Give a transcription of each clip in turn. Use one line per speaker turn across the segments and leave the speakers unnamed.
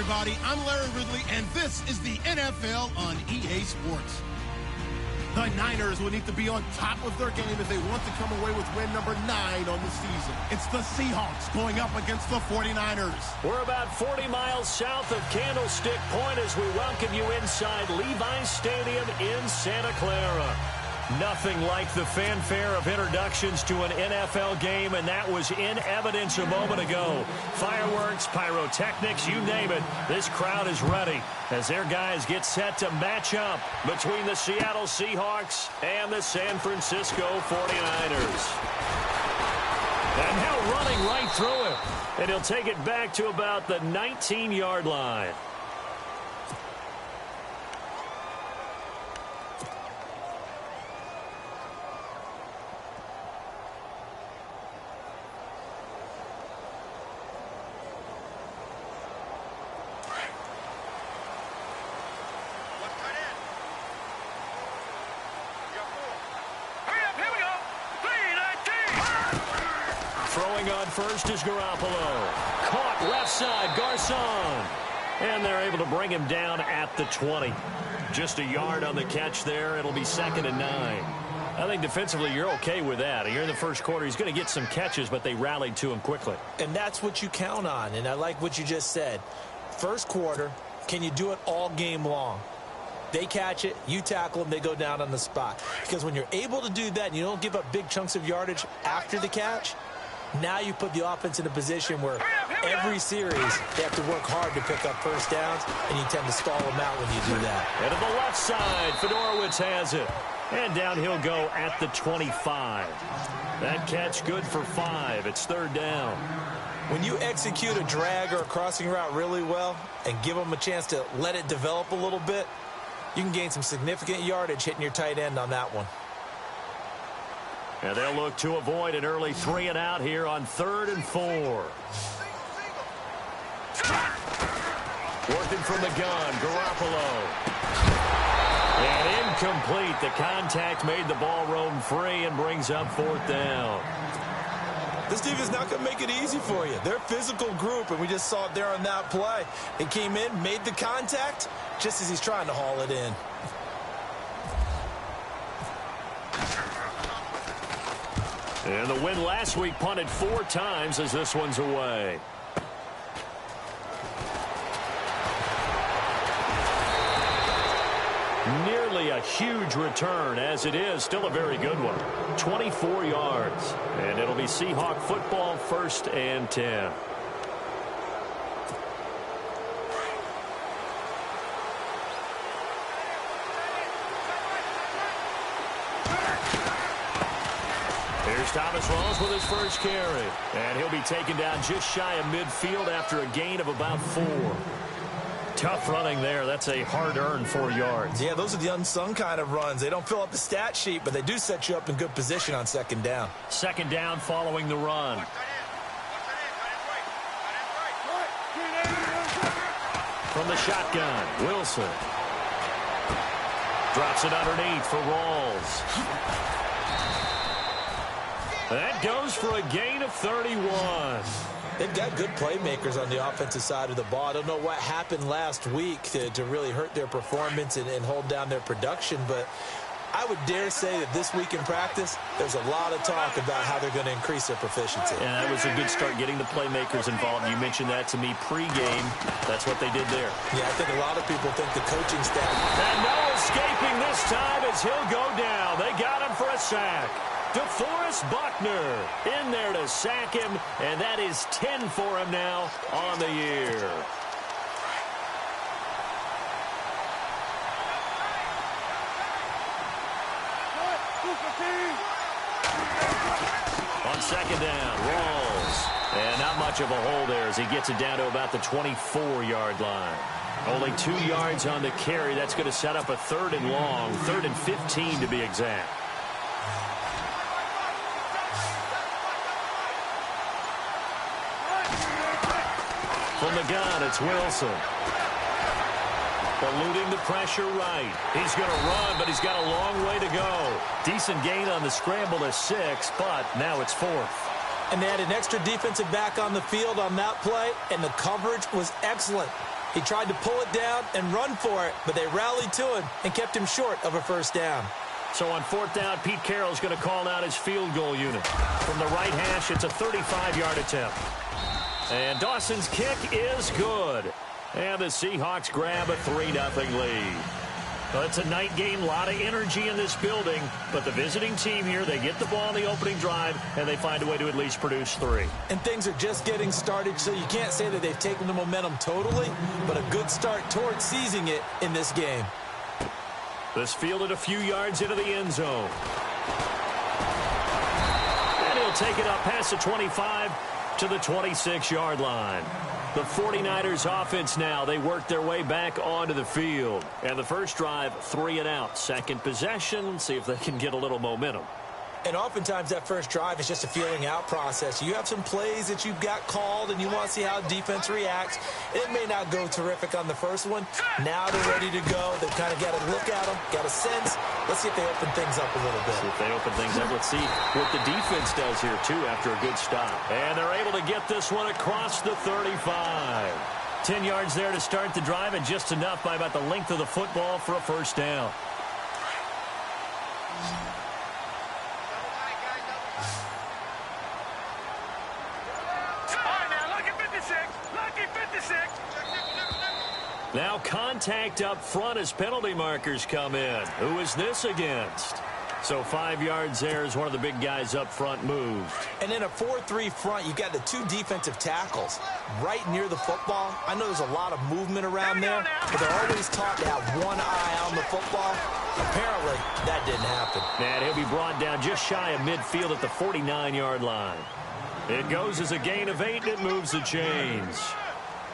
everybody. I'm Larry Ridley, and this is the NFL on EA Sports. The Niners will need to be on top of their game if they want to come away with win number 9 on the season. It's the Seahawks going up against the 49ers.
We're about 40 miles south of Candlestick Point as we welcome you inside Levi's Stadium in Santa Clara. Nothing like the fanfare of introductions to an NFL game, and that was in evidence a moment ago. Fireworks, pyrotechnics, you name it. This crowd is ready as their guys get set to match up between the Seattle Seahawks and the San Francisco 49ers. And now running right through it. And he'll take it back to about the 19-yard line. Throwing on first is Garoppolo. Caught left side, Garcon. And they're able to bring him down at the 20. Just a yard on the catch there. It'll be 2nd and 9. I think defensively you're okay with that. Here in the first quarter, he's going to get some catches, but they rallied to him quickly.
And that's what you count on, and I like what you just said. First quarter, can you do it all game long? They catch it, you tackle them, they go down on the spot. Because when you're able to do that and you don't give up big chunks of yardage after the catch, now you put the offense in a position where every series they have to work hard to pick up first downs, and you tend to stall them out when you do that.
And to the left side, Fedorowicz has it. And down he'll go at the 25. That catch good for 5. It's 3rd down.
When you execute a drag or a crossing route really well and give them a chance to let it develop a little bit, you can gain some significant yardage hitting your tight end on that one.
And they'll look to avoid an early 3 and out here on 3rd and 4. Working from the gun, Garoppolo. And incomplete. The contact made the ball roam free and brings up 4th down.
This team is not going to make it easy for you. They're a physical group, and we just saw it there on that play. He came in, made the contact, just as he's trying to haul it in.
And the win last week punted 4 times as this one's away. Nearly a huge return, as it is still a very good one. 24 yards. And it'll be Seahawk football, 1st and 10. Here's Thomas Rawls with his first carry. And he'll be taken down just shy of midfield after a gain of about 4. Tough running there. That's a hard-earned 4 yards.
Yeah, those are the unsung kind of runs. They don't fill up the stat sheet, but they do set you up in good position on 2nd down.
2nd down following the run. From the shotgun, Wilson. Drops it underneath for Rawls. That goes for a gain of 31.
They've got good playmakers on the offensive side of the ball. I don't know what happened last week to really hurt their performance and hold down their production, but I would dare say that this week in practice, there's a lot of talk about how they're going to increase their proficiency.
And that was a good start getting the playmakers involved. You mentioned that to me pregame. That's what they did there.
Yeah, I think a lot of people think the coaching staff.
And no escaping this time as he'll go down. They got him for a sack. DeForest Buckner in there to sack him, and that is 10 for him now on the year. On 2nd down, Rawls. And not much of a hole there as he gets it down to about the 24-yard line. Only 2 yards on the carry. That's going to set up a 3rd and long, 3rd and 15 to be exact. From the gun, it's Wilson. Eluding the pressure right. He's going to run, but he's got a long way to go. Decent gain on the scramble to 6, but now it's 4th.
And they had an extra defensive back on the field on that play, and the coverage was excellent. He tried to pull it down and run for it, but they rallied to him and kept him short of a first down.
So on fourth down, Pete Carroll's going to call out his field goal unit. From the right hash, it's a 35-yard attempt. And Dawson's kick is good. And the Seahawks grab a 3-0 lead. Well, it's a night game, a lot of energy in this building. But the visiting team here, they get the ball in the opening drive, and they find a way to at least produce 3.
And things are just getting started, so you can't say that they've taken the momentum totally, but a good start towards seizing it in this game.
This fielded a few yards into the end zone. And he'll take it up past the 25 to the 26-yard line. The 49ers offense now, they work their way back onto the field. And the first drive, 3 and out. Second possession, see if they can get a little momentum.
And oftentimes that first drive is just a feeling out process. You have some plays that you've got called and you want to see how defense reacts. It may not go terrific on the first one. Now they're ready to go. They've kind of got to look at them, got a sense. Let's see if they open things up a little bit.
See if they open things up. Let's see what the defense does here, too, after a good stop. And they're able to get this one across the 35. 10 yards there to start the drive, and just enough by about the length of the football for a first down. Now contact up front as penalty markers come in. Who is this against? So 5 yards there as one of the big guys up front moved.
And in a 4-3 front, you've got the 2 defensive tackles right near the football. I know there's a lot of movement around there, but they're always taught to have one eye on the football. Apparently, that didn't happen.
And he'll be brought down just shy of midfield at the 49-yard line. It goes as a gain of 8, and it moves the chains.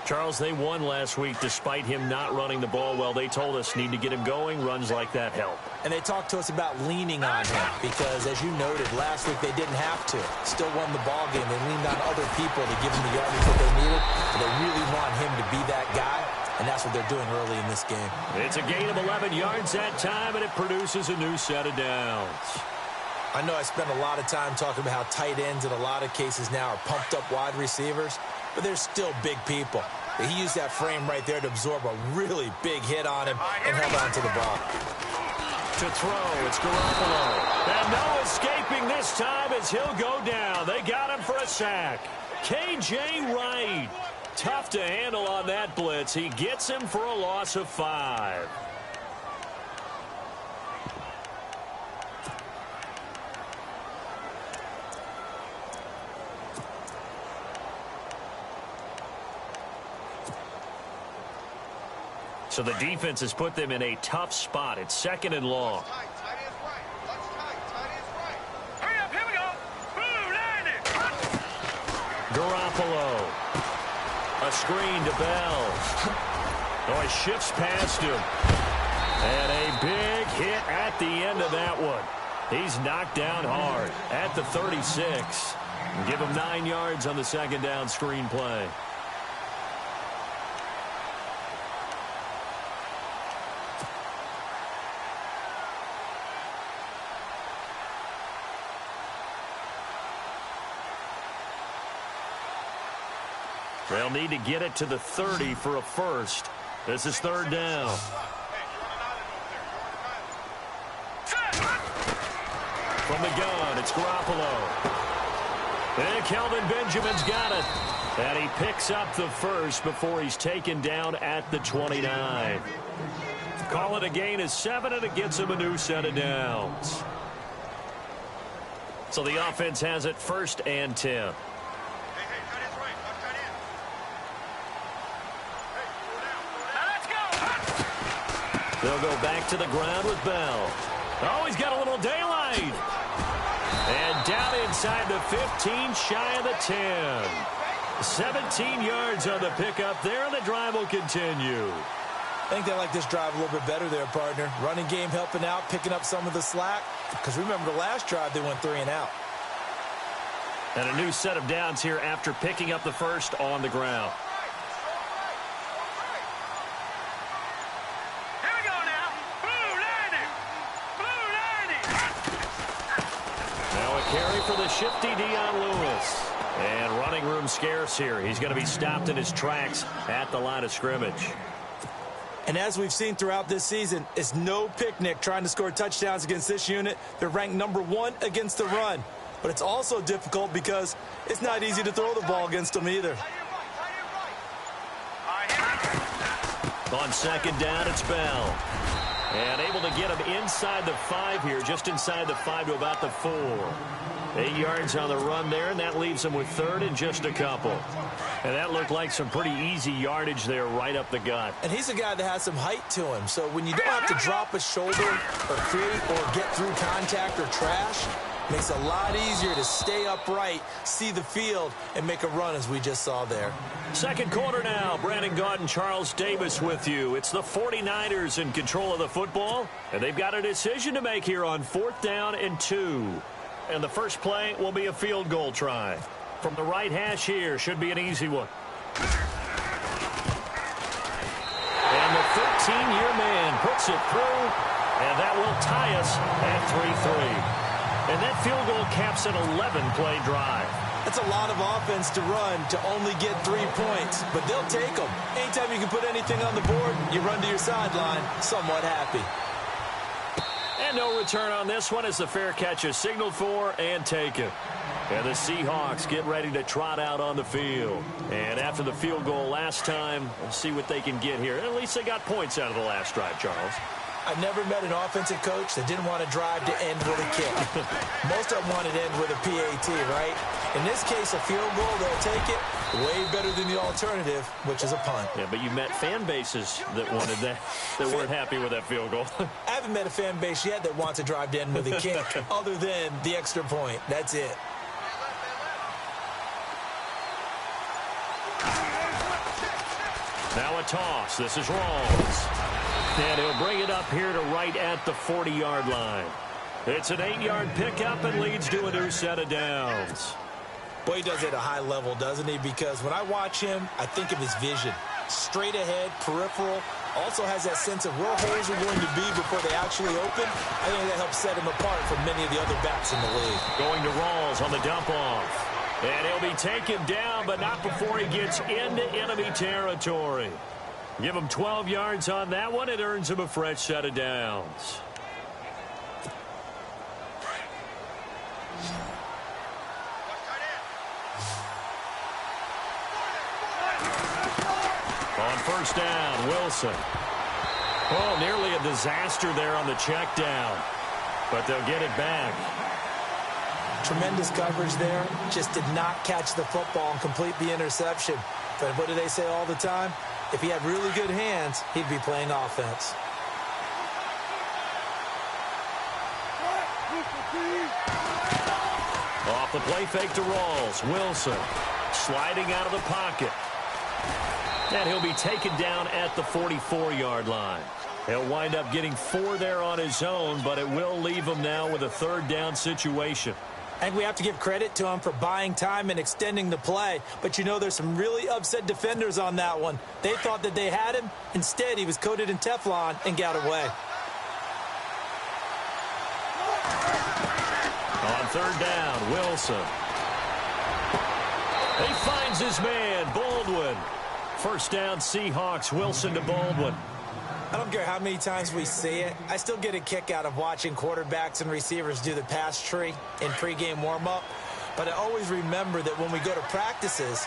Charles, they won last week despite him not running the ball well. They told us need to get him going. Runs like that help.
And they talked to us about leaning on him because, as you noted, last week they didn't have to. Still won the ball game. They leaned on other people to give them the yardage that they needed. But they really want him to be that guy, and that's what they're doing early in this game.
It's a gain of 11 yards that time, and it produces a new set of downs.
I know I spent a lot of time talking about how tight ends in a lot of cases now are pumped up wide receivers, but they're still big people. He used that frame right there to absorb a really big hit on him and held on to the ball.
To throw, it's Garoppolo. And no escaping this time as he'll go down. They got him for a sack. K.J. Wright. Tough to handle on that blitz. He gets him for a loss of 5. So the defense has put them in a tough spot. It's 2nd and long. Garoppolo. A screen to Bell. Oh, he shifts past him. And a big hit at the end of that one. He's knocked down hard at the 36. Give him 9 yards on the 2nd down screen play. They'll need to get it to the 30 for a first. This is 3rd down. From the gun, it's Garoppolo. And Kelvin Benjamin's got it. And he picks up the first before he's taken down at the 29. Call it a gain of 7, and it gets him a new set of downs. So the offense has it 1st and 10. They'll go back to the ground with Bell. Oh, he's got a little daylight. And down inside the 15, shy of the 10. 17 yards on the pickup there, and the drive will continue.
I think they like this drive a little bit better there, partner. Running game helping out, picking up some of the slack. Because remember, the last drive they went 3 and out.
And a new set of downs here after picking up the first on the ground. Carry for the shifty Dion Lewis. And running room room scarce here. He's going to be stopped in his tracks at the line of scrimmage.
And as we've seen throughout this season, it's no picnic trying to score touchdowns against this unit. They're ranked #1 against the run. But it's also difficult because it's not easy to throw the ball against them either.
On second down, it's Bell. And able to get him inside the 5 here, just inside the 5 to about the 4. 8 yards on the run there, and that leaves him with third and just a couple. And that looked like some pretty easy yardage there right up the gut.
And he's a guy that has some height to him. So when you don't have to drop a shoulder or create or get through contact or trash, it makes it a lot easier to stay upright, see the field, and make a run as we just saw there.
Second quarter now. Brandon Gaudin and Charles Davis with you. It's the 49ers in control of the football, and they've got a decision to make here on 4th down and 2. And the first play will be a field goal try. From the right hash here, should be an easy one. And the 13-year man puts it through, and that will tie us at 3-3. And that field goal caps an 11-play drive.
That's a lot of offense to run to only get 3 points, but they'll take them. Anytime you can put anything on the board, you run to your sideline somewhat happy.
And no return on this one as the fair catch is signaled for and taken. And the Seahawks get ready to trot out on the field. And after the field goal last time, we'll see what they can get here. At least they got points out of the last drive, Charles.
I've never met an offensive coach that didn't want to drive to end with a kick. Most of them wanted to end with a PAT, right? In this case, a field goal, they'll take it. Way better than the alternative, which is a punt.
Yeah, but you met fan bases that wanted that, that weren't happy with that field goal.
I haven't met a fan base yet that wants to drive to end with a kick, other than the extra point. That's it.
Now a toss. This is Rawls. And he'll bring it up here to right at the 40-yard line. It's an 8-yard pickup and leads to a new set of downs.
Boy, he does it at a high level, doesn't he? Because when I watch him, I think of his vision. Straight ahead, peripheral. Also has that sense of where holes are going to be before they actually open. I think that helps set him apart from many of the other backs in the league.
Going to Rawls on the dump-off. And he'll be taken down, but not before he gets into enemy territory. Give him 12 yards on that one. It earns him a fresh set of downs. On first down, Wilson. Oh, nearly a disaster there on the check down. But they'll get it back.
Tremendous coverage there. Just did not catch the football and complete the interception. But what do they say all the time? If he had really good hands, he'd be playing offense.
Off the play fake to Rawls. Wilson sliding out of the pocket. And he'll be taken down at the 44-yard line. He'll wind up getting 4 there on his own, but it will leave him now with a third down situation.
I think we have to give credit to him for buying time and extending the play. But, you know, there's some really upset defenders on that one. They thought that they had him. Instead, he was coated in Teflon and got away.
On third down, Wilson. He finds his man, Baldwin. First down, Seahawks, Wilson to Baldwin.
I don't care how many times we see it. I still get a kick out of watching quarterbacks and receivers do the pass tree in pregame warm-up. But I always remember that when we go to practices,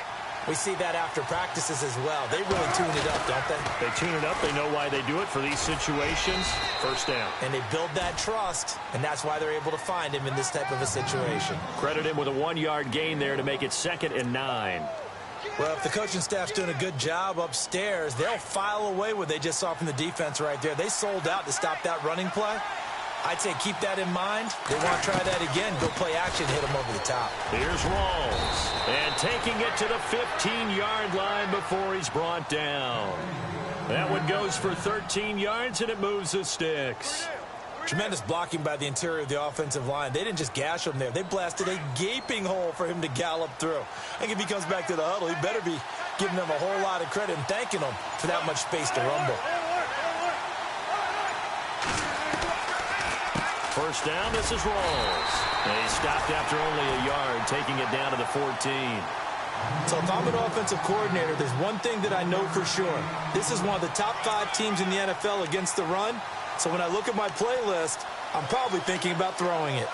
we see that after practices as well. They really tune it up, don't they?
They tune it up. They know why they do it for these situations. First down.
And they build that trust, and that's why they're able to find him in this type of a situation.
Credit him with a 1-yard gain there to make it 2nd and 9.
Well, if the coaching staff's doing a good job upstairs, they'll file away what they just saw from the defense right there. They sold out to stop that running play. I'd say keep that in mind. They want to try that again. Go play action, hit them over the top.
Here's Rawls. And taking it to the 15-yard line before he's brought down. That one goes for 13 yards, and it moves the sticks.
Tremendous blocking by the interior of the offensive line. They didn't just gash him there. They blasted a gaping hole for him to gallop through. I think if he comes back to the huddle, he better be giving them a whole lot of credit and thanking them for that much space to rumble.
First down, this is Rawls. And he stopped after only a yard, taking it down to the 14.
So if I'm an offensive coordinator, there's one thing that I know for sure. This is one of the top 5 teams in the NFL against the run. So when I look at my playlist, I'm probably thinking about throwing it.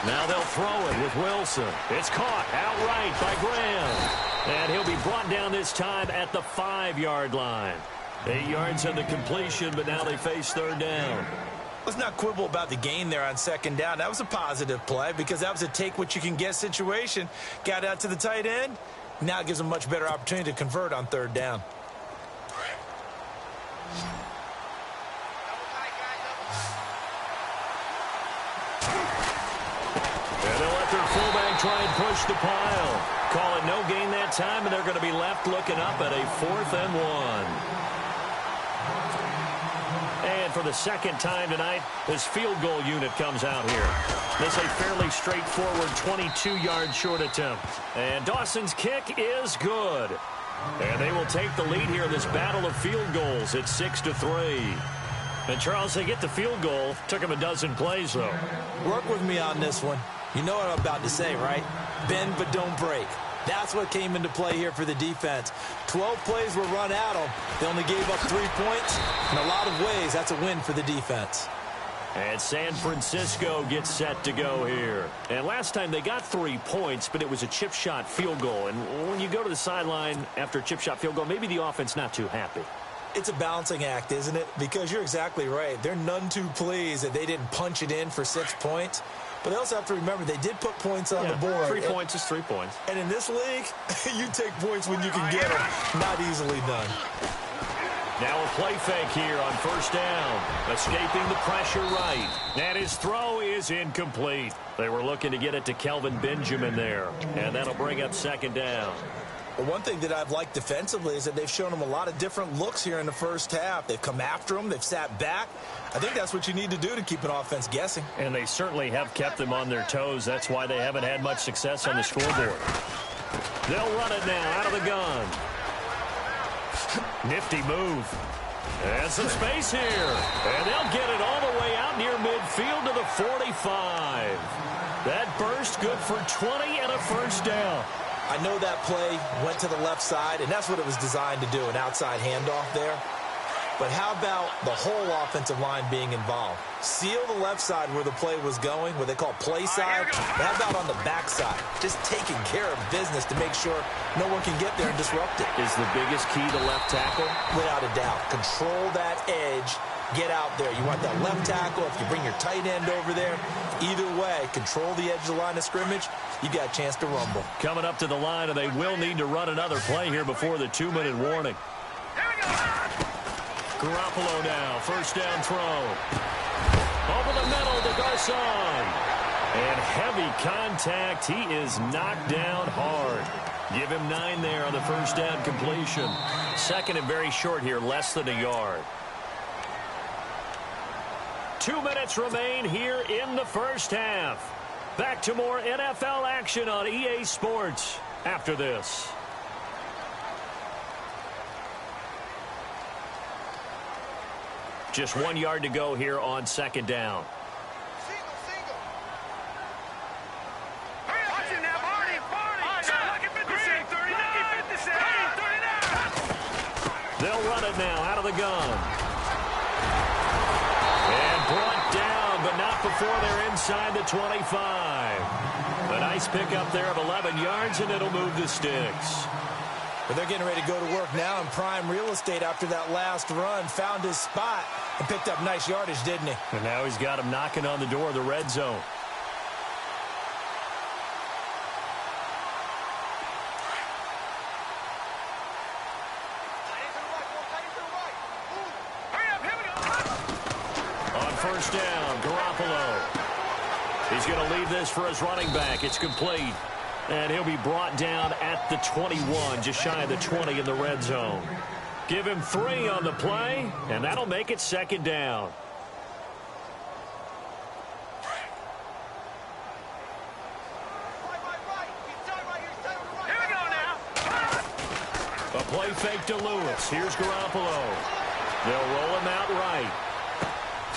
Now they'll throw it with Wilson. It's caught outright by Graham. And he'll be brought down this time at the 5-yard line. 8 yards on the completion, but now they face third down.
Let's not quibble about the gain there on second down. That was a positive play because that was a take-what-you-can-get situation. Got out to the tight end. Now it gives them a much better opportunity to convert on third down.
And they'll let their fullback try and push the pile. Call it no gain that time, and they're going to be left looking up at a 4th and 1. And for the second time tonight, this field goal unit comes out here. This is a fairly straightforward 22-yard short attempt. And Dawson's kick is good. And they will take the lead here in this battle of field goals. It's 6-3. And, Charles, they get the field goal. Took them a dozen plays, though.
Work with me on this one. You know what I'm about to say, right? Bend but don't break. That's what came into play here for the defense. 12 plays were run at them. They only gave up 3 points. In a lot of ways, that's a win for the defense.
And San Francisco gets set to go here. And last time they got 3 points, but it was a chip shot field goal. And when you go to the sideline after a chip shot field goal, maybe the offense not too happy.
It's a balancing act, isn't it? Because you're exactly right. They're none too pleased that they didn't punch it in for 6 points. But they also have to remember they did put points on the board.
3 points is 3 points.
And in this league, you take points when you can get them. Not easily done.
Now a play fake here on first down. Escaping the pressure right. And his throw is incomplete. They were looking to get it to Kelvin Benjamin there. And that'll bring up second down.
Well, one thing that I've liked defensively is that they've shown them a lot of different looks here in the first half. They've come after them. They've sat back. I think that's what you need to do to keep an offense guessing.
And they certainly have kept them on their toes. That's why they haven't had much success on the scoreboard. They'll run it now out of the gun. Nifty move. And some space here. And they'll get it all the way out near midfield to the 45. That burst good for 20 and a first down.
I know that play went to the left side, and that's what it was designed to do, an outside handoff there. But how about the whole offensive line being involved? Seal the left side where the play was going, what they call play side. But how about on the back side? Just taking care of business to make sure no one can get there and disrupt it.
Is the biggest key to left tackle?
Without a doubt. Control that edge. Get out there. You want that left tackle. If you bring your tight end over there, either way, control the edge of the line of scrimmage. You got a chance to rumble.
Coming up to the line, and they will need to run another play here before the 2-minute warning. Garoppolo now, first down throw. Over the middle to Garcon. And heavy contact. He is knocked down hard. Give him 9 there on the first down completion. Second and very short here, less than a yard. 2 minutes remain here in the first half. Back to more NFL action on EA Sports after this. Just 1 yard to go here on second down. They'll run it now out of the gun. And brought down, but not before they're inside the 25. A nice pickup there of 11 yards, and it'll move the sticks.
But they're getting ready to go to work now in prime real estate after that last run. Found his spot and picked up nice yardage, didn't he?
And now he's got him knocking on the door of the red zone. On first down, Garoppolo. He's going to leave this for his running back. It's complete. And he'll be brought down at the 21, just shy of the 20 in the red zone. Give him 3 on the play, and that'll make it second down.
Here we go now.
A play fake to Lewis. Here's Garoppolo. They'll roll him out right.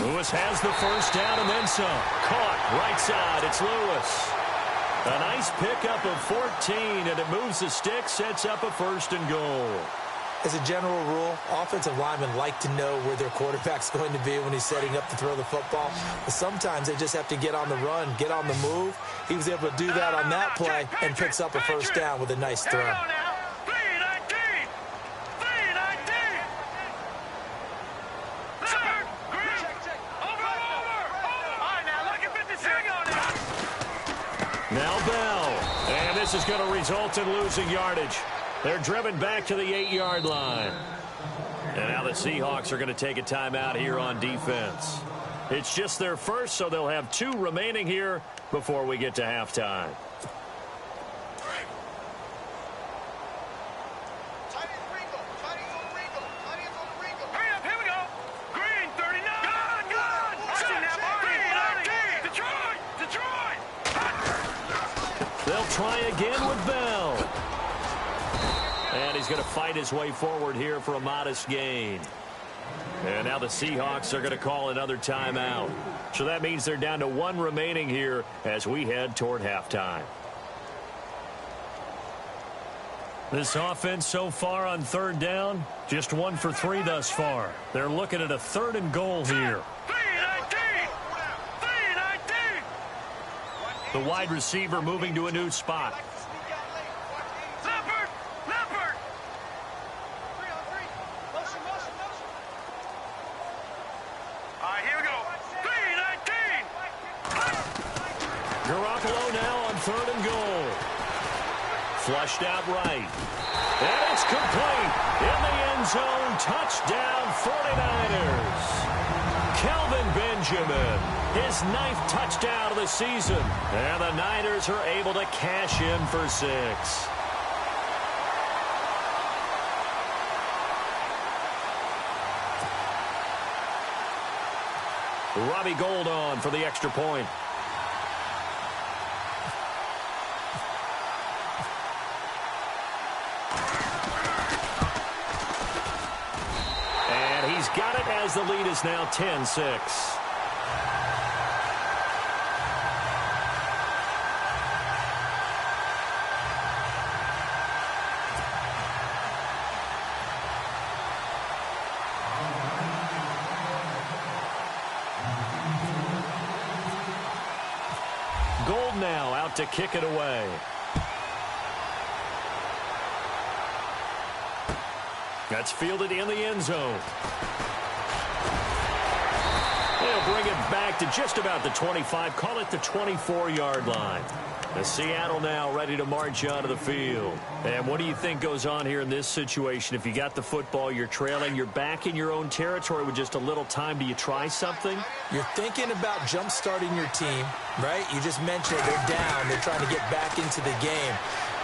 Lewis has the first down and then some. Caught right side. It's Lewis. A nice pickup of 14, and it moves the stick, sets up a 1st and goal.
As a general rule, offensive linemen like to know where their quarterback's going to be when he's setting up to throw the football. But sometimes they just have to get on the run, get on the move. He was able to do that on that play and picks up a 1st down with a nice throw.
Now Bell, and this is going to result in losing yardage. They're driven back to the 8-yard line. And now the Seahawks are going to take a timeout here on defense. It's just their first, so they'll have 2 remaining here before we get to halftime. They'll try again with Bell. And he's going to fight his way forward here for a modest gain. And now the Seahawks are going to call another timeout. So that means they're down to 1 remaining here as we head toward halftime. This offense so far on 3rd down, just 1 for 3 thus far. They're looking at a 3rd and goal here. The wide receiver moving to a new spot. Garoppolo now on 3rd and goal. Flushed out right. And it's complete. In the end zone. Touchdown 49ers. Kelvin Benjamin. His 9th touchdown of the season. And the Niners are able to cash in for 6. Robbie Gould on for the extra point. And he's got it as the lead is now 10-6. Gould now out to kick it away. That's fielded in the end zone. They'll bring it back to just about the 25, call it the 24-yard line. The Seattle now ready to march onto the field. And what do you think goes on here in this situation? If you got the football, you're trailing, you're back in your own territory with just a little time. Do you try something?
You're thinking about jump-starting your team, right? You just mentioned it. They're down. They're trying to get back into the game.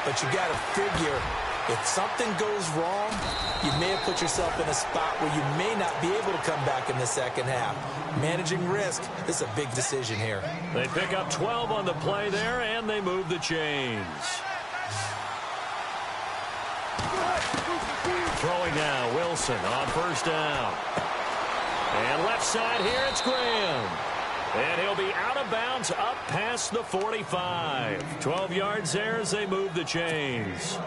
But you got to figure, if something goes wrong, you may have put yourself in a spot where you may not be able to come back in the second half. Managing risk, this is a big decision here.
They pick up 12 on the play there, and they move the chains. Throwing now, Wilson on 1st down. And left side here, it's Graham. And he'll be out of bounds up past the 45. 12 yards there as they move the chains.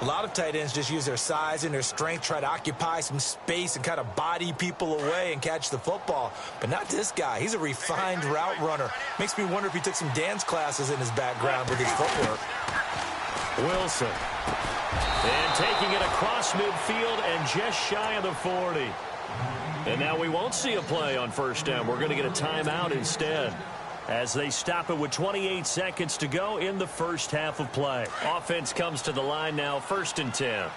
A lot of tight ends just use their size and their strength, try to occupy some space and kind of body people away and catch the football. But not this guy. He's a refined route runner. Makes me wonder if he took some dance classes in his background with his footwork.
Wilson. And taking it across midfield and just shy of the 40. And now we won't see a play on 1st down. We're going to get a timeout instead, as they stop it with 28 seconds to go in the first half of play. Offense comes to the line now, 1st and 10.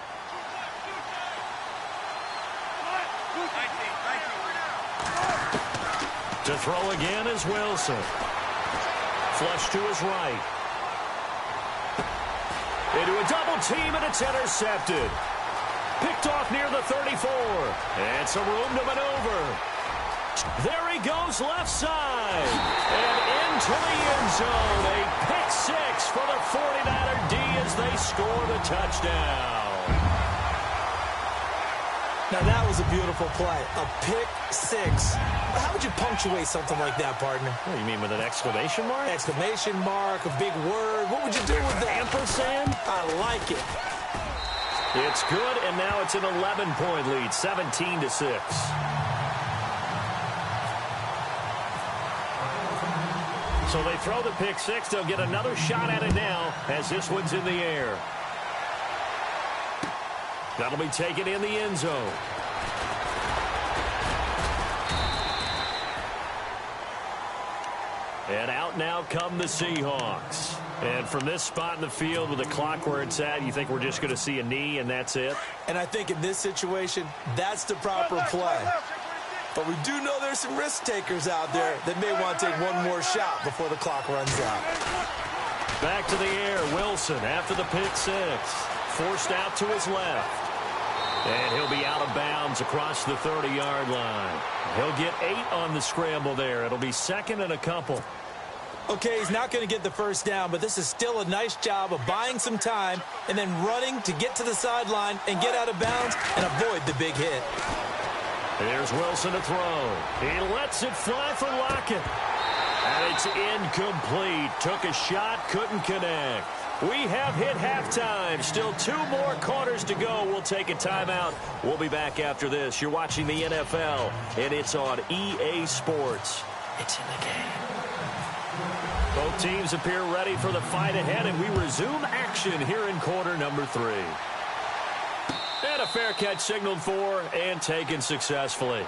To throw again is Wilson. Flush to his right. Into a double team, and it's intercepted. Picked off near the 34. And some room to maneuver. There he goes left side. And into the end zone. A pick 6 for the 49er D as they score the touchdown.
Now, that was a beautiful play. A pick six. How would you punctuate something like that, partner?
What do you mean, with an exclamation mark?
Exclamation mark, a big word. What would you do with that?
Ampersand?
I like it.
It's good, and now it's an 11-point lead, 17-6. So they throw the pick six. They'll get another shot at it now as this one's in the air. That'll be taken in the end zone. And out now come the Seahawks. And from this spot in the field with the clock where it's at, you think we're just going to see a knee and that's it?
And I think in this situation, that's the proper play. But we do know there's some risk takers out there that may want to take one more shot before the clock runs out.
Back to the air, Wilson after the pick six. Forced out to his left. And he'll be out of bounds across the 30-yard line. He'll get 8 on the scramble there. It'll be second and a couple.
Okay, he's not going to get the first down, but this is still a nice job of buying some time and then running to get to the sideline and get out of bounds and avoid the big hit.
Here's Wilson to throw. He lets it fly for Lockett. And it's incomplete. Took a shot, couldn't connect. We have hit halftime. Still 2 more quarters to go. We'll take a timeout. We'll be back after this. You're watching the NFL, and it's on EA Sports. It's in the game. Both teams appear ready for the fight ahead, and we resume action here in quarter number 3. And a fair catch signaled for and taken successfully.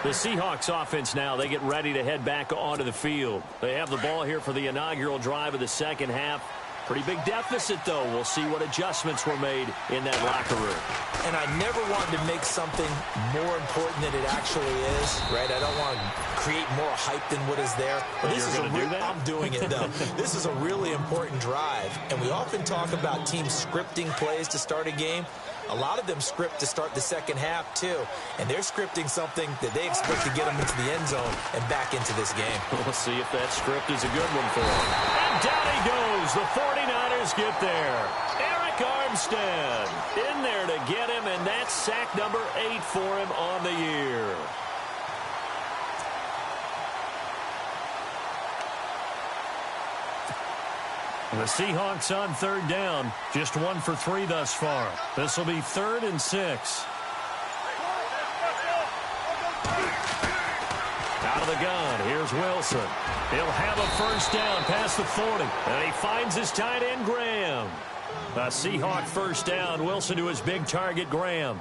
The Seahawks offense now, they get ready to head back onto the field. They have the ball here for the inaugural drive of the second half. Pretty big deficit, though. We'll see what adjustments were made in that locker room.
And I never wanted to make something more important than it actually is, right? I don't want to create more hype than what is there. But this is I'm doing it, though. This is a really important drive. And we often talk about teams scripting plays to start a game. A lot of them script to start the second half, too. And they're scripting something that they expect to get them into the end zone and back into this game.
We'll see if that script is a good one for them. And down he goes. The 49ers get there. Eric Armstead in there to get him, and that's sack number 8 for him on the year. The Seahawks on third down. Just 1 for 3 thus far. This will be 3rd and 6. Out of the gun. Here's Wilson. He'll have a first down past the 40. And he finds his tight end, Graham. A Seahawk first down. Wilson to his big target, Graham.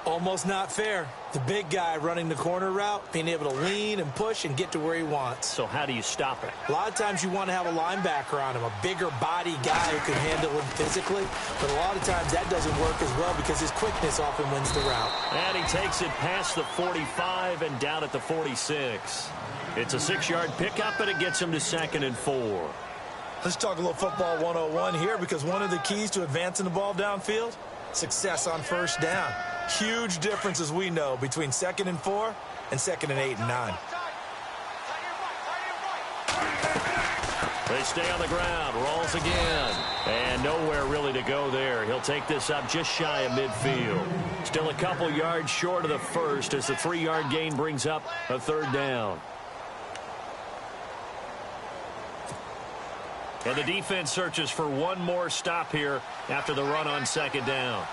Almost not fair. The big guy running the corner route, being able to lean and push and get to where he wants.
So how do you stop it?
A lot of times you want to have a linebacker on him, a bigger body guy who can handle him physically. But a lot of times that doesn't work as well because his quickness often wins the route.
And he takes it past the 45 and down at the 46. It's a 6-yard pickup, and it gets him to 2nd and 4.
Let's talk a little football 101 here, because one of the keys to advancing the ball downfield, success on first down. Huge difference, as we know, between 2nd and 4 and 2nd and 8 and 9.
They stay on the ground. Rolls again. And nowhere really to go there. He'll take this up just shy of midfield. Still a couple yards short of the first as the 3-yard gain brings up a 3rd down. And the defense searches for one more stop here after the run on 2nd down.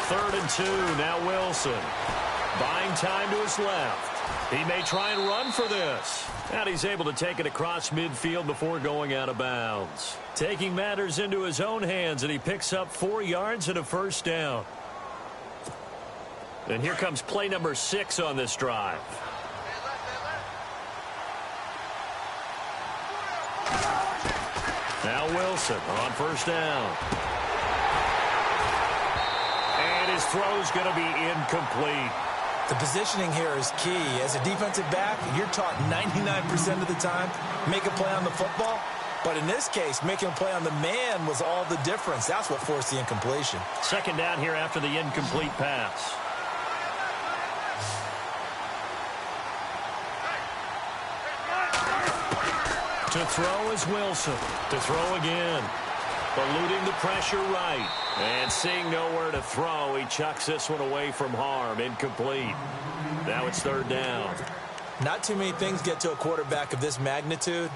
3rd and 2. Now Wilson. Buying time to his left. He may try and run for this. And he's able to take it across midfield before going out of bounds. Taking matters into his own hands, and he picks up 4 yards and a first down. And here comes play number 6 on this drive. Now Wilson on first down. And his throw's going to be incomplete.
The positioning here is key. As a defensive back, you're taught 99% of the time, make a play on the football. But in this case, making a play on the man was all the difference. That's what forced the incompletion.
2nd down here after the incomplete pass. To throw is Wilson. To throw again. Eluding the pressure right. And seeing nowhere to throw, he chucks this one away from harm. Incomplete. Now it's third down.
Not too many things get to a quarterback of this magnitude,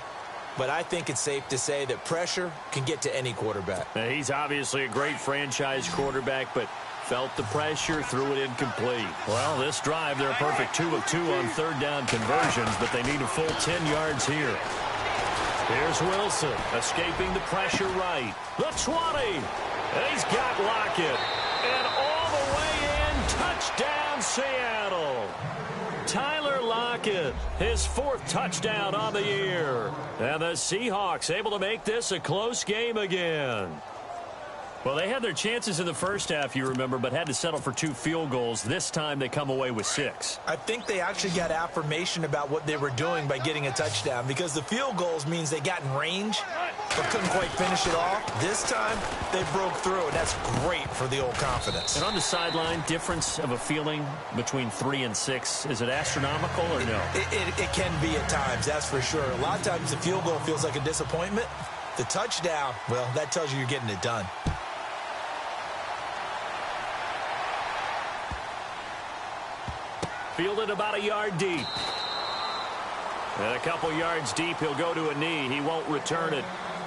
but I think it's safe to say that pressure can get to any quarterback.
Now, he's obviously a great franchise quarterback, but felt the pressure, threw it incomplete. Well, this drive, they're a perfect 2 of 2 on third down conversions, but they need a full 10 yards here. Here's Wilson, escaping the pressure right. The 20. And he's got Lockett. And all the way in, touchdown Seattle. Tyler Lockett, his 4th touchdown on the year. And the Seahawks able to make this a close game again. Well, they had their chances in the first half, you remember, but had to settle for 2 field goals. This time they come away with 6.
I think they actually got affirmation about what they were doing by getting a touchdown, because the field goals means they got in range but couldn't quite finish it off. This time they broke through, and that's great for the old confidence.
And on the sideline, difference of a feeling between 3 and 6, is it astronomical or no?
It can be at times, that's for sure. A lot of times the field goal feels like a disappointment. The touchdown, well, that tells you you're getting it done.
Fielded about a yard deep. And a couple yards deep, he'll go to a knee. He won't return it.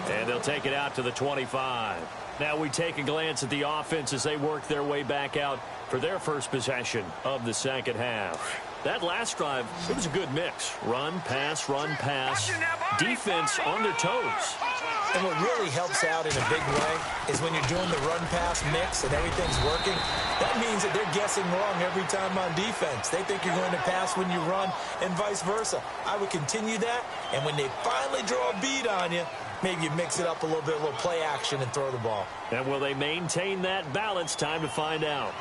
And they'll take it out to the 25. Now we take a glance at the offense as they work their way back out for their first possession of the second half. That last drive, it was a good mix. Run, pass, defense on their toes.
And what really helps out in a big way is when you're doing the run-pass mix and everything's working, that means that they're guessing wrong every time on defense. They think you're going to pass when you run and vice versa. I would continue that, and when they finally draw a bead on you, maybe you mix it up a little bit, a little play action, and throw the ball.
And will they maintain that balance? Time to find out.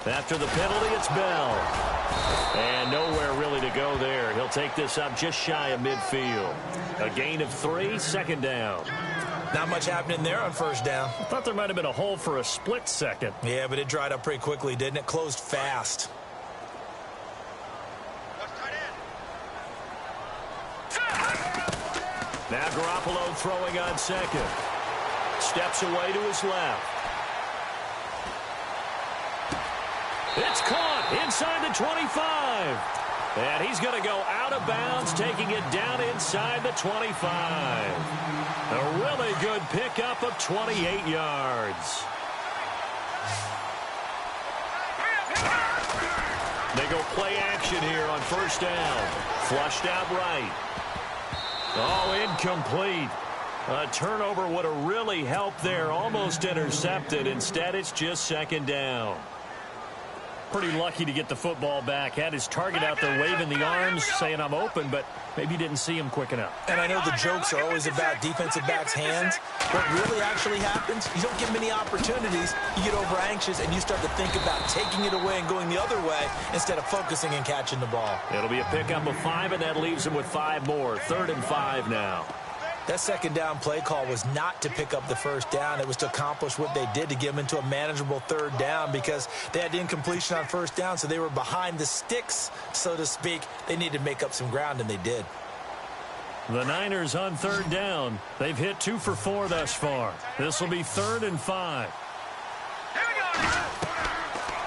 After the penalty, it's Bell. And nowhere really to go there. He'll take this up just shy of midfield. A gain of 3, second down.
Not much happening there on first down.
I thought there might have been a hole for a split second.
Yeah, but it dried up pretty quickly, didn't it? Closed fast.
Now Garoppolo throwing on second. Steps away to his left. It's caught inside the 25. And he's going to go out of bounds, taking it down inside the 25. A really good pickup of 28 yards. They go play action here on first down. Flushed out right. Oh, incomplete. A turnover would have really helped there. Almost intercepted. Instead, it's just second down. Pretty lucky to get the football back. Had his target out there waving the arms, saying I'm open, but maybe didn't see him quick enough.
And I know the jokes are always about defensive backs' hands. What really actually happens, you don't get many opportunities. You get over anxious, and you start to think about taking it away and going the other way instead of focusing and catching the ball.
It'll be a pickup of 5, and that leaves him with 5 more. 3rd and 5 now.
That second down play call was not to pick up the first down. It was to accomplish what they did, to get them into a manageable third down, because they had incompletion on first down, so they were behind the sticks, so to speak. They needed to make up some ground, and they did.
The Niners on third down. They've hit 2 for 4 thus far. This will be 3rd and 5.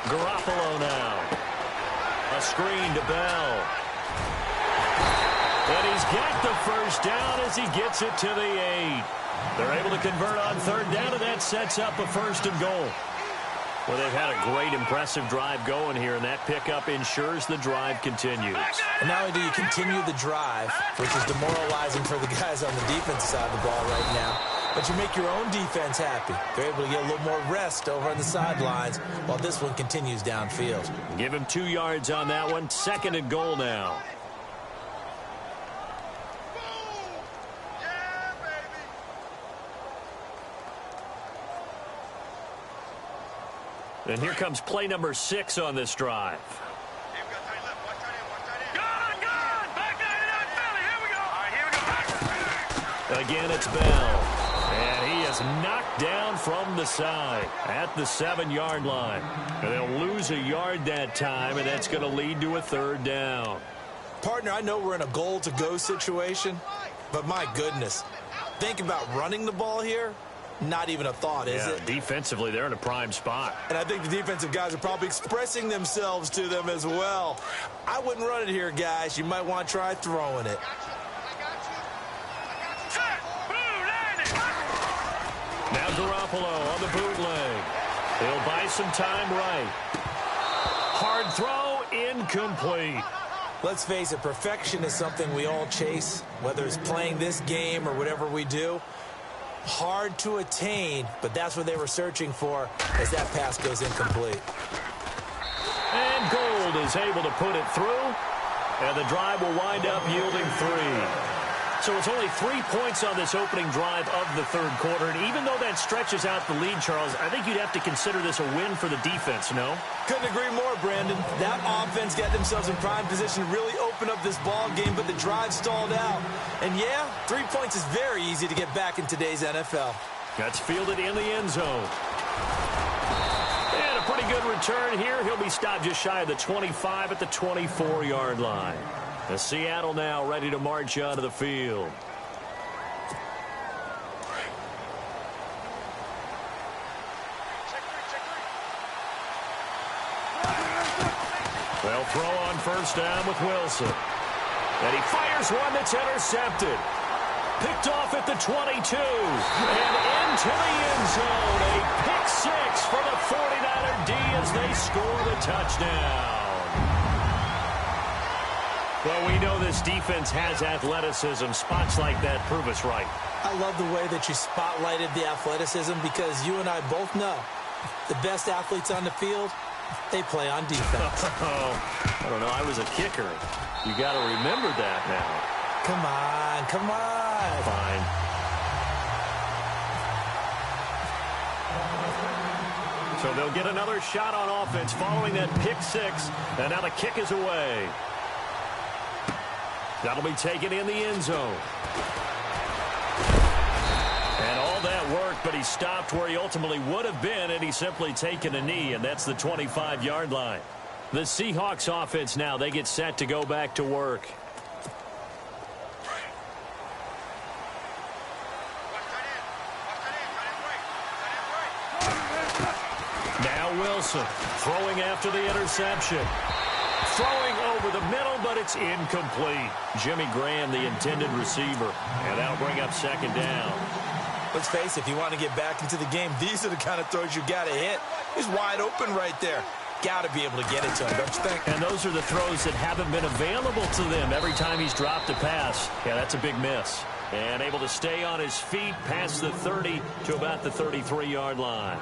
Garoppolo now. A screen to Bell. And he's got the first down as he gets it to the 8. They're able to convert on third down, and that sets up a 1st and goal. Well, they've had a great, impressive drive going here, and that pickup ensures the drive continues.
And not only do you continue the drive, which is demoralizing for the guys on the defensive side of the ball right now, but you make your own defense happy. They're able to get a little more rest over on the sidelines while this one continues downfield.
Give him 2 yards on that one. 2nd and goal now. And here comes play number 6 on this drive. Again, it's Bell. And he is is knocked down from the side at the 7-yard line. And they'll lose a yard that time, and that's going to lead to a 3rd down.
Partner, I know we're in a goal-to-go situation, but my goodness, think about running the ball here. Not even a thought, is it?
Defensively, they're in a prime spot.
And I think the defensive guys are probably expressing themselves to them as well. I wouldn't run it here, guys. You might want to try throwing it.
Now Garoppolo on the bootleg. He'll buy some time right. Hard throw, incomplete.
Let's face it, perfection is something we all chase, whether it's playing this game or whatever we do. Hard to attain, but that's what they were searching for as that pass goes incomplete.
And Gold is able to put it through, and the drive will wind up yielding 3. So it's only 3 points on this opening drive of the 3rd quarter, and even though that stretches out the lead, Charles, I think you'd have to consider this a win for the defense, no?
Couldn't agree more, Brandon. That offense got themselves in prime position to really open up this ball game, but the drive stalled out. And yeah, 3 points is very easy to get back in today's NFL.
That's fielded in the end zone. And a pretty good return here. He'll be stopped just shy of the 25 at the 24-yard line. And Seattle now ready to march onto the field. They'll throw on 1st down with Wilson. And he fires one that's intercepted. Picked off at the 22. And into the end zone. A pick 6 for the 49er D as they score the touchdown. Well, we know this defense has athleticism. Spots like that prove us right.
I love the way that you spotlighted the athleticism because you and I both know the best athletes on the field, they play on defense.
I don't know. I was a kicker. You got to remember that now.
Come on, come on.
Fine. So they'll get another shot on offense following that pick 6. And now the kick is away. That'll be taken in the end zone. And all that work, but he stopped where he ultimately would have been, and he's simply taken a knee, and that's the 25-yard line. The Seahawks offense now, they get set to go back to work. Now Wilson throwing after the interception. Throwing over the middle, but it's incomplete. Jimmy Graham, the intended receiver. And that'll bring up 2nd down.
Let's face it, if you want to get back into the game, these are the kind of throws you got to hit. He's wide open right there. Got to be able to get it to him, don't you think?
And those are the throws that haven't been available to them every time he's dropped a pass. Yeah, that's a big miss. And able to stay on his feet past the 30 to about the 33-yard line.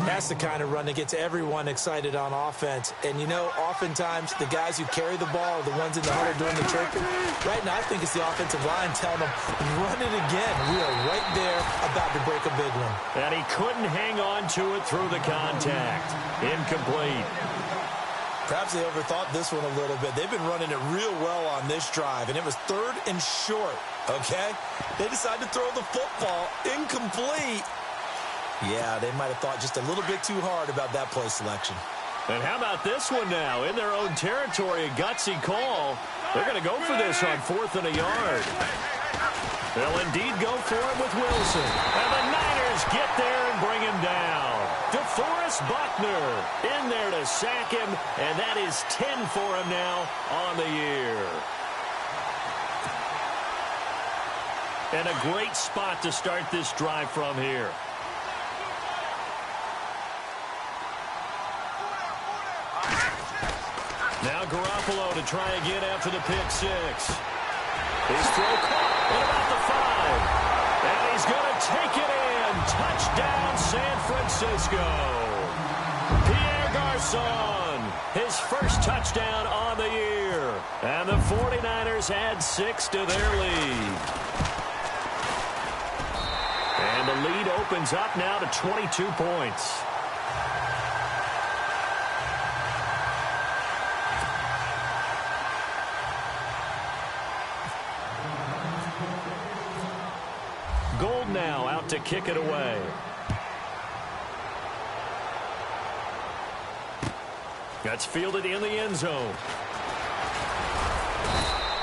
That's the kind of run that gets everyone excited on offense. And, you know, oftentimes the guys who carry the ball are the ones in the huddle doing the chirping. Right now, I think it's the offensive line telling them, run it again. We are right there about to break a big one.
And he couldn't hang on to it through the contact. Incomplete.
Perhaps they overthought this one a little bit. They've been running it real well on this drive, and it was 3rd and short, okay? They decided to throw the football incomplete. Yeah, they might have thought just a little bit too hard about that play selection.
And how about this one now? In their own territory, a gutsy call. They're going to go for this on 4th and a yard. They'll indeed go for it with Wilson. And the Niners get there and bring him down. DeForest Buckner in there to sack him, and that is 10 for him now on the year. And a great spot to start this drive from here. Now Garoppolo to try again after the pick 6. His throw caught at about the 5. And he's going to take it in. Touchdown, San Francisco. Pierre Garçon, his first touchdown on the year. And the 49ers add 6 to their lead. And the lead opens up now to 22 points. Gold now out out to kick it away. That's fielded in the end zone.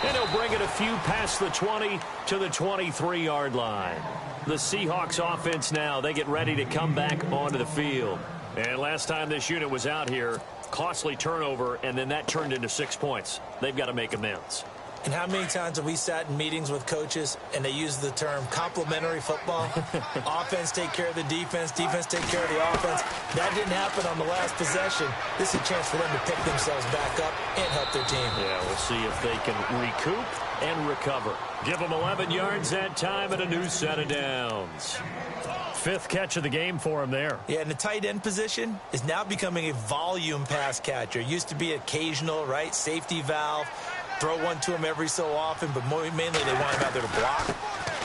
And he'll bring it a few past the 20 to the 23-yard line. The Seahawks offense now, they get ready to come back onto the field. And last time this unit was out here, costly turnover, and then that turned into 6 points. They've got to make amends.
And how many times have we sat in meetings with coaches and they use the term complementary football? Offense take care of the defense, defense take care of the offense. That didn't happen on the last possession. This is a chance for them to pick themselves back up and help their team.
Yeah, we'll see if they can recoup and recover. Give them 11 yards that time and a new set of downs. 5th catch of the game for him there.
Yeah, and the tight end position is now becoming a volume pass catcher. Used to be occasional, right? Safety valve. Throw one to him every so often, but mainly they want him out there to block.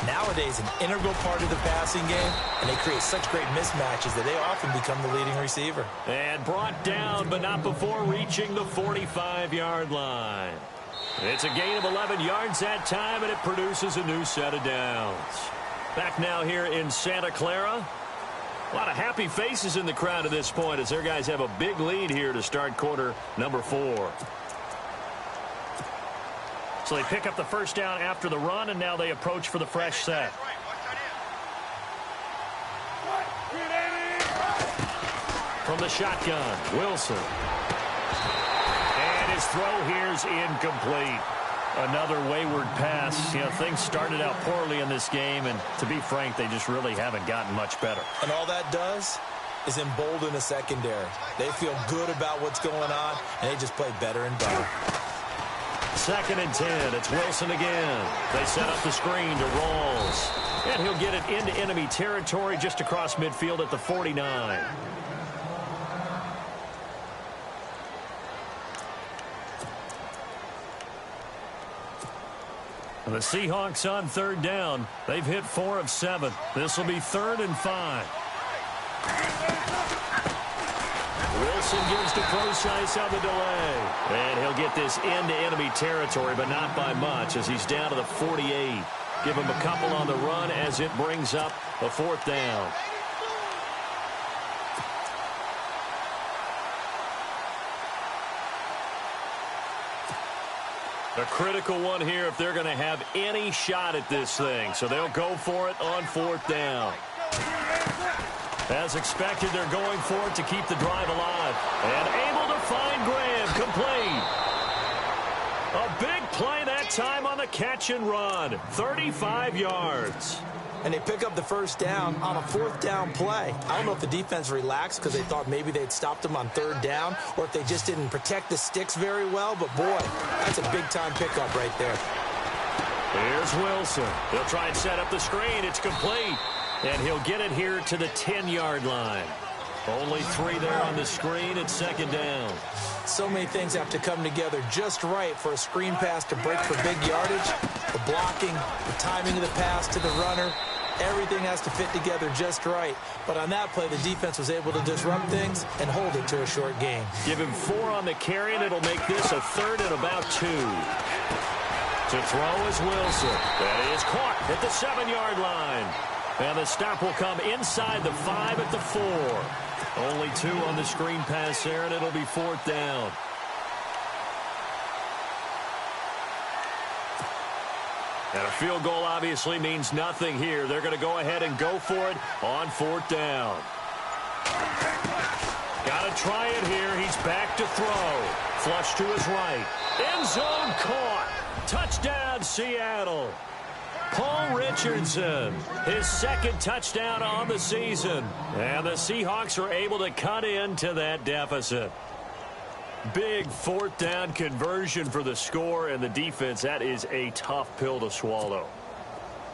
Nowadays, an integral part of the passing game, and they create such great mismatches that they often become the leading receiver.
And brought down, but not before reaching the 45-yard line. It's a gain of 11 yards that time, and it produces a new set of downs. Back now here in Santa Clara. A lot of happy faces in the crowd at this point as their guys have a big lead here to start quarter number 4. So they pick up the first down after the run, and now they approach for the fresh set. From the shotgun, Wilson. And his throw here's incomplete. Another wayward pass. You know, things started out poorly in this game, and to be frank, they just really haven't gotten much better.
And all that does is embolden the secondary. They feel good about what's going on, and they just play better and better.
2nd and 10. It's Wilson again. They set up the screen to Rawls. And he'll get it into enemy territory just across midfield at the 49. And the Seahawks on 3rd down. They've hit 4 of 7. This will be 3rd and 5. Wilson gives to Procise on the delay. And he'll get this into enemy territory, but not by much as he's down to the 48. Give him a couple on the run as it brings up a 4th down. A critical one here if they're going to have any shot at this thing. So they'll go for it on 4th down. As expected, they're going for it to keep the drive alive. And able to find Graham, complete. A big play that time on the catch and run. 35 yards.
And they pick up the first down on a 4th down play. I don't know if the defense relaxed because they thought maybe they'd stopped them on 3rd down or if they just didn't protect the sticks very well. But, boy, that's a big-time pickup right there.
Here's Wilson. He'll try and set up the screen. It's complete. And he'll get it here to the 10-yard line. Only 3 there on the screen. It's 2nd down.
So many things have to come together just right for a screen pass to break for big yardage. The blocking, the timing of the pass to the runner, everything has to fit together just right. But on that play, the defense was able to disrupt things and hold it to a short gain.
Give him 4 on the carry, and it'll make this a 3rd and about 2. To throw is Wilson. That is caught at the 7-yard line. And the stop will come inside the 5 at the 4. Only 2 on the screen pass there, and it'll be 4th down. And a field goal obviously means nothing here. They're going to go ahead and go for it on 4th down. Got to try it here. He's back to throw. Flush to his right. End zone caught. Touchdown, Seattle. Paul Richardson, his 2nd touchdown on the season. And the Seahawks are able to cut into that deficit. Big 4th down conversion for the score, and the defense, that is a tough pill to swallow.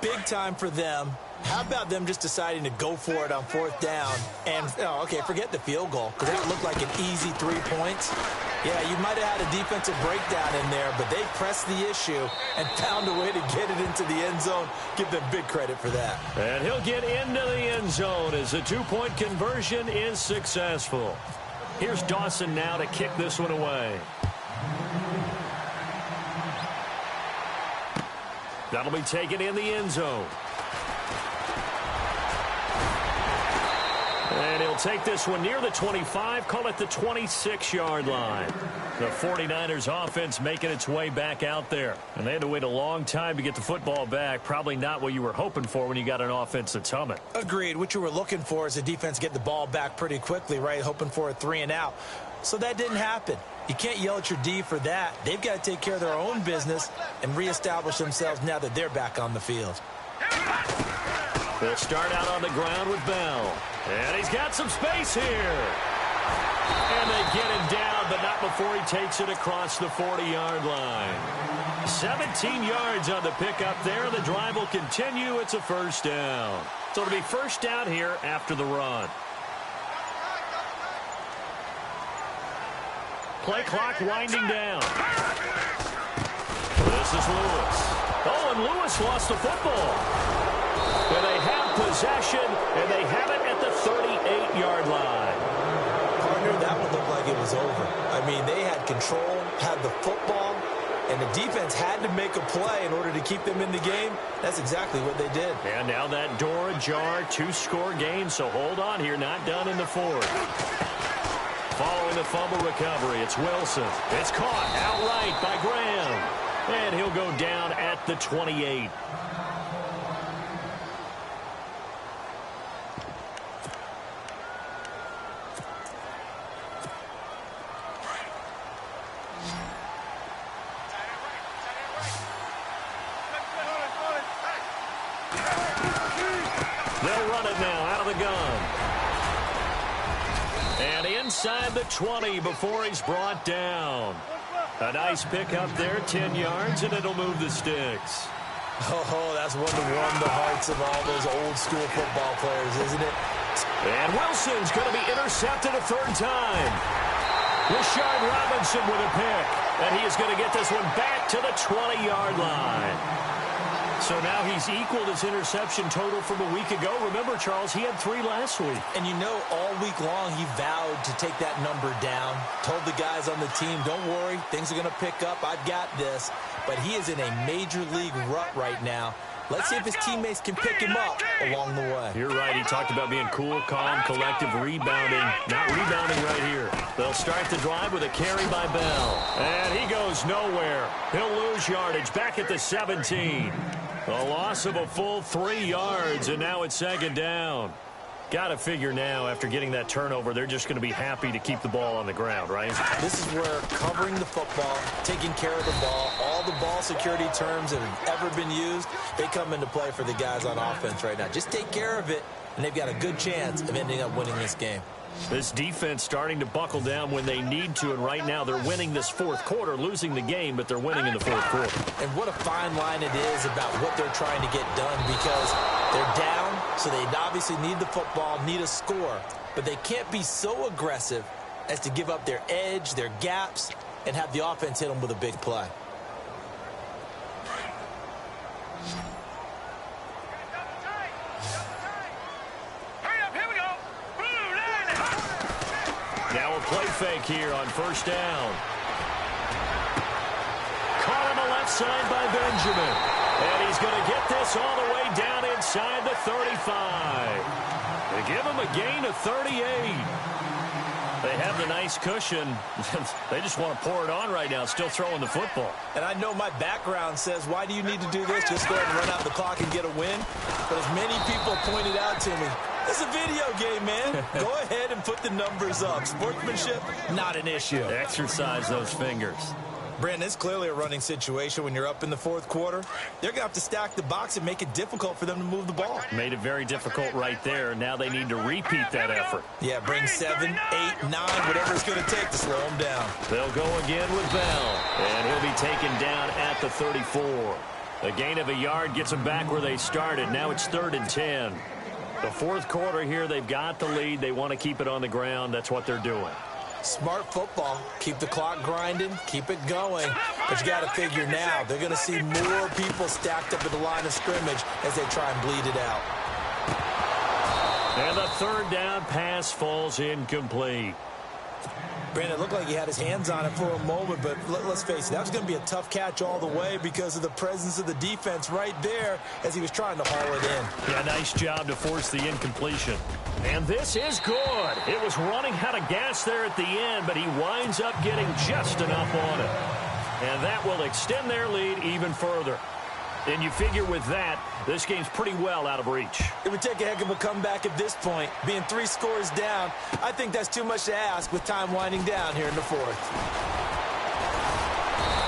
Big time for them. How about them just deciding to go for it on 4th down? And, okay, forget the field goal, because that looked like an easy 3 points. Yeah, you might have had a defensive breakdown in there, but they pressed the issue and found a way to get it into the end zone. Give them big credit for that.
And he'll get into the end zone as the 2-point conversion is successful. Here's Dawson now to kick this one away. That'll be taken in the end zone. And he'll take this one near the 25, call it the 26-yard line. The 49ers offense making its way back out there. And they had to wait a long time to get the football back. Probably not what you were hoping for when you got an offense that's humming.
Agreed. What you were looking for is the defense get the ball back pretty quickly, right? Hoping for a 3-and-out. So that didn't happen. You can't yell at your D for that. They've got to take care of their own business and reestablish themselves now that they're back on the field.
They'll start out on the ground with Bell. And he's got some space here. And they get him down, but not before he takes it across the 40-yard line. 17 yards on the pickup there. The drive will continue. It's a first down. So it'll be first down here after the run. Play clock winding down. This is Lewis. Oh, and Lewis lost the football. And they have possession, and they have it at the 38-yard line.
Partner, that one looked like it was over. I mean, they had control, had the football, and the defense had to make a play in order to keep them in the game. That's exactly what they did.
And now that door ajar, two-score game, so hold on here, not done in the fourth. Following the fumble recovery, it's Wilson. It's caught outright by Graham. And he'll go down at the 28. They'll run it now out of the gun. And inside the 20 before he's brought down. A nice pickup there, 10 yards, and it'll move the sticks.
Oh, that's one to warm the hearts of all those old-school football players, isn't it?
And Wilson's going to be intercepted a third time. Rashard Robinson with a pick. And he is going to get this one back to the 20-yard line. So now he's equaled his interception total from a week ago. Remember, Charles, he had 3 last week.
And you know, all week long he vowed to take that number down. Told the guys on the team, don't worry, things are going to pick up. I've got this. But he is in a major league rut right now. Let's see if his teammates can pick him up along the way.
You're right. He talked about being cool, calm, collective, rebounding. Not rebounding right here. They'll start the drive with a carry by Bell. And he goes nowhere. He'll lose yardage back at the 17. A loss of a full 3 yards, and now it's second down. Got to figure now, after getting that turnover, they're just going to be happy to keep the ball on the ground, right?
This is where covering the football, taking care of the ball, all the ball security terms that have ever been used, they come into play for the guys on offense right now. Just take care of it, and they've got a good chance of ending up winning this game.
This defense starting to buckle down when they need to, and right now they're winning this fourth quarter, losing the game, but they're winning in the fourth quarter.
And what a fine line it is about what they're trying to get done, because they're down, so they obviously need the football, need a score, but they can't be so aggressive as to give up their edge, their gaps, and have the offense hit them with a big play.
Now a play fake here on first down. Caught on the left side by Benjamin. And he's going to get this all the way down inside the 35. They give him a gain of 38. They have the nice cushion. They just want to pour it on right now, still throwing the football.
And I know my background says, why do you need to do this? Just go ahead and run out the clock and get a win. But as many people pointed out to me, it's a video game, man. Go ahead and put the numbers up. Sportsmanship, not an issue.
Exercise those fingers.
Brandon, it's clearly a running situation when you're up in the fourth quarter. They're going to have to stack the box and make it difficult for them to move the ball.
Made it very difficult right there. Now they need to repeat that effort.
Yeah, bring 7, 8, 9, whatever it's going to take to slow them down.
They'll go again with Bell. And he'll be taken down at the 34. A gain of a yard gets them back where they started. Now it's 3rd and 10. The fourth quarter here, they've got the lead. They want to keep it on the ground. That's what they're doing.
Smart football. Keep the clock grinding. Keep it going. But you got to figure now, they're going to see more people stacked up at the line of scrimmage as they try and bleed it out.
And the third down pass falls incomplete.
Brandon, it looked like he had his hands on it for a moment, but let's face it, that was going to be a tough catch all the way because of the presence of the defense right there as he was trying to haul it in.
Yeah, nice job to force the incompletion. And this is good. It was running out of gas there at the end, but he winds up getting just enough on it. And that will extend their lead even further. And you figure with that, this game's pretty well out of reach.
It would take a heck of a comeback at this point. Being 3 scores down, I think that's too much to ask with time winding down here in the 4th.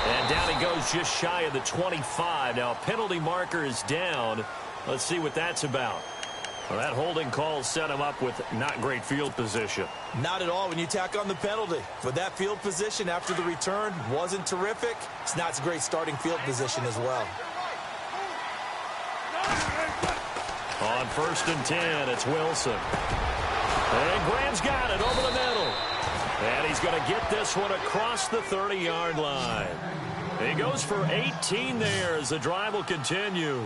And down he goes just shy of the 25. Now a penalty marker is down. Let's see what that's about. Well, that holding call set him up with not great field position.
Not at all when you tack on the penalty. But that field position after the return wasn't terrific. It's not a great starting field position as well.
On 1st and 10, it's Wilson. And Graham's got it over the middle. And he's going to get this one across the 30-yard line. He goes for 18 there as the drive will continue.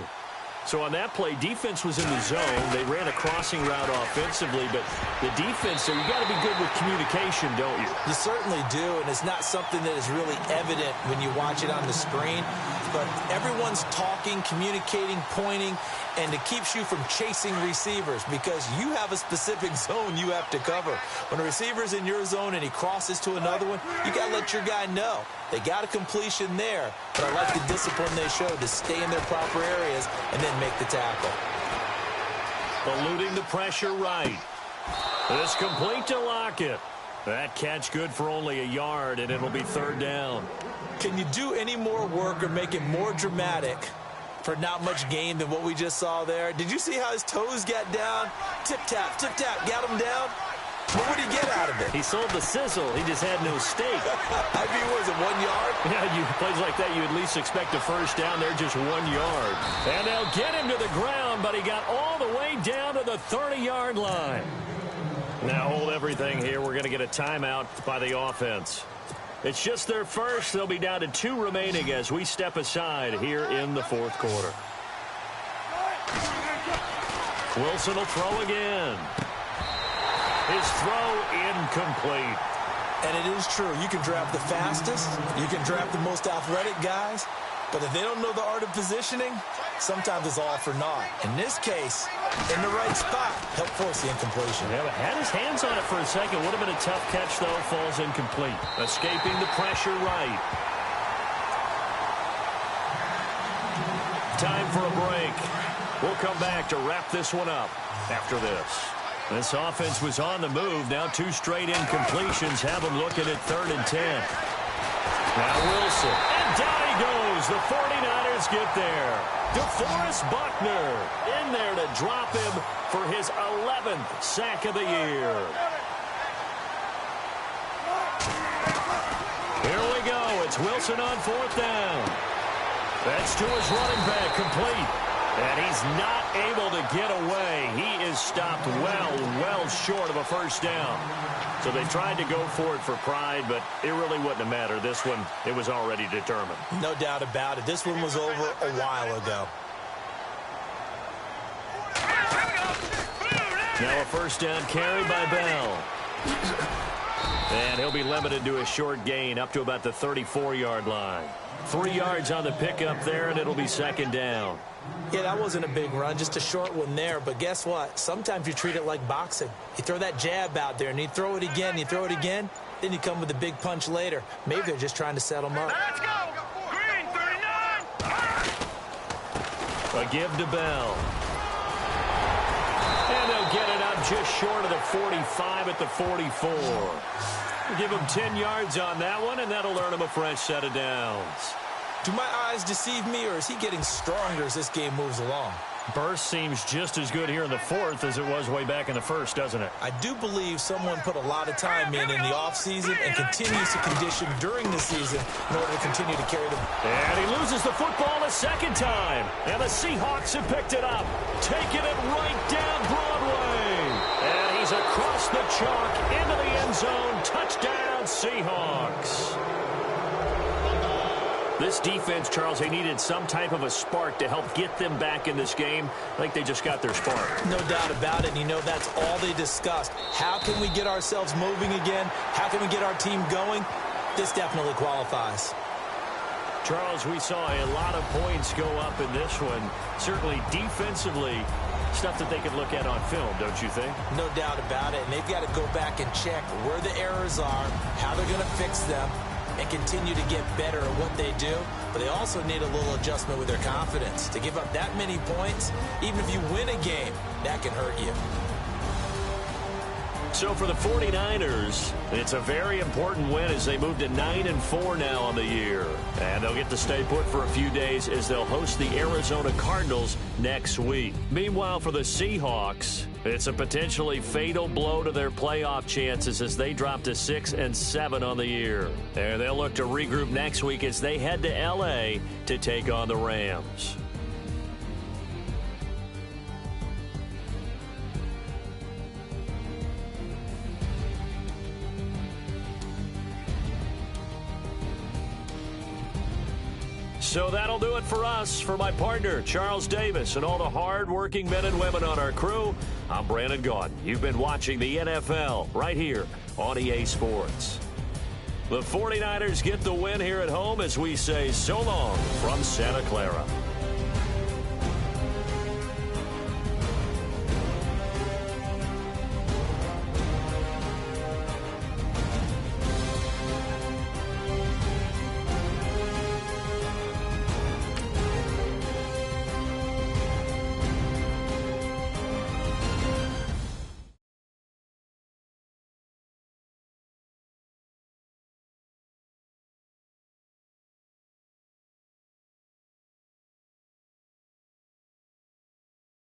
So on that play, defense was in the zone. They ran a crossing route offensively, but the defense, so you got to be good with communication, don't you?
You certainly do, and it's not something that is really evident when you watch it on the screen. But everyone's talking, communicating, pointing, and it keeps you from chasing receivers because you have a specific zone you have to cover. When a receiver's in your zone and he crosses to another one, you got to let your guy know. They got a completion there, but I like the discipline they showed to stay in their proper areas and then make the tackle.
Eluding the pressure right. It's complete to Lockett. That catch good for only a yard, and it'll be 3rd down.
Can you do any more work or make it more dramatic for not much gain than what we just saw there? Did you see how his toes got down? Tip-tap, got him down. What would he get out of it?
He sold the sizzle. He just had no steak.
I mean, was it 1 yard?
Yeah, plays like that, you at least expect a 1st down. They're just 1 yard. And they'll get him to the ground, but he got all the way down to the 30-yard line. Now hold everything here. We're going to get a timeout by the offense. It's just their first. They'll be down to 2 remaining as we step aside here in the 4th quarter. Wilson will throw again. His throw incomplete.
And it is true. You can draft the fastest. You can draft the most athletic guys. But if they don't know the art of positioning, sometimes it's all for naught. In this case, in the right spot, help force the incompletion.
Yeah, but had his hands on it for a second. Would have been a tough catch, though. Falls incomplete. Escaping the pressure right. Time for a break. We'll come back to wrap this one up after this. This offense was on the move. Now 2 straight incompletions have them looking at 3rd and 10. Now Wilson. And down he goes. The 49ers get there. DeForest Buckner in there to drop him for his 11th sack of the year. Here we go. It's Wilson on 4th down. That's to his running back, complete. And he's not able to get away. He is stopped well short of a 1st down. So they tried to go for it for pride, but it really wouldn't have mattered. This one, it was already determined.
No doubt about it. This one was over a while ago.
Now a 1st down carry by Bell. And he'll be limited to a short gain up to about the 34-yard line. 3 yards on the pickup there, and it'll be 2nd down.
Yeah, that wasn't a big run, just a short one there. But guess what? Sometimes you treat it like boxing. You throw that jab out there, and you throw it again, then you come with a big punch later. Maybe they're just trying to set them up.
Let's go! Green, 39!
A give to Bell. And they'll get it up just short of the 45 at the 44. Give him 10 yards on that one, and that'll earn him a fresh set of downs.
Do my eyes deceive me, or is he getting stronger as this game moves along?
Burst seems just as good here in the 4th as it was way back in the 1st, doesn't it?
I do believe someone put a lot of time in the offseason and continues to condition during the season in order to continue to carry them.
And he loses the football a 2nd time. And the Seahawks have picked it up, taking it right down Broadway. And he's across the chalk into the end zone. Touchdown, Seahawks. This defense, Charles, they needed some type of a spark to help get them back in this game. I think they just got their spark.
No doubt about it. And you know, that's all they discussed. How can we get ourselves moving again? How can we get our team going? This definitely qualifies.
Charles, we saw a lot of points go up in this one. Certainly defensively, stuff that they could look at on film, don't you think?
No doubt about it. And they've got to go back and check where the errors are, how they're going to fix them, and continue to get better at what they do. But they also need a little adjustment with their confidence. To give up that many points, even if you win a game, that can hurt you.
So for the 49ers, it's a very important win as they move to 9-4 now on the year. And they'll get to stay put for a few days as they'll host the Arizona Cardinals next week. Meanwhile, for the Seahawks, it's a potentially fatal blow to their playoff chances as they drop to 6-7 on the year. And they'll look to regroup next week as they head to L.A. to take on the Rams. So that'll do it for us. For my partner, Charles Davis, and all the hard-working men and women on our crew, I'm Brandon Gaudin. You've been watching the NFL right here on EA Sports. The 49ers get the win here at home as we say so long from Santa Clara.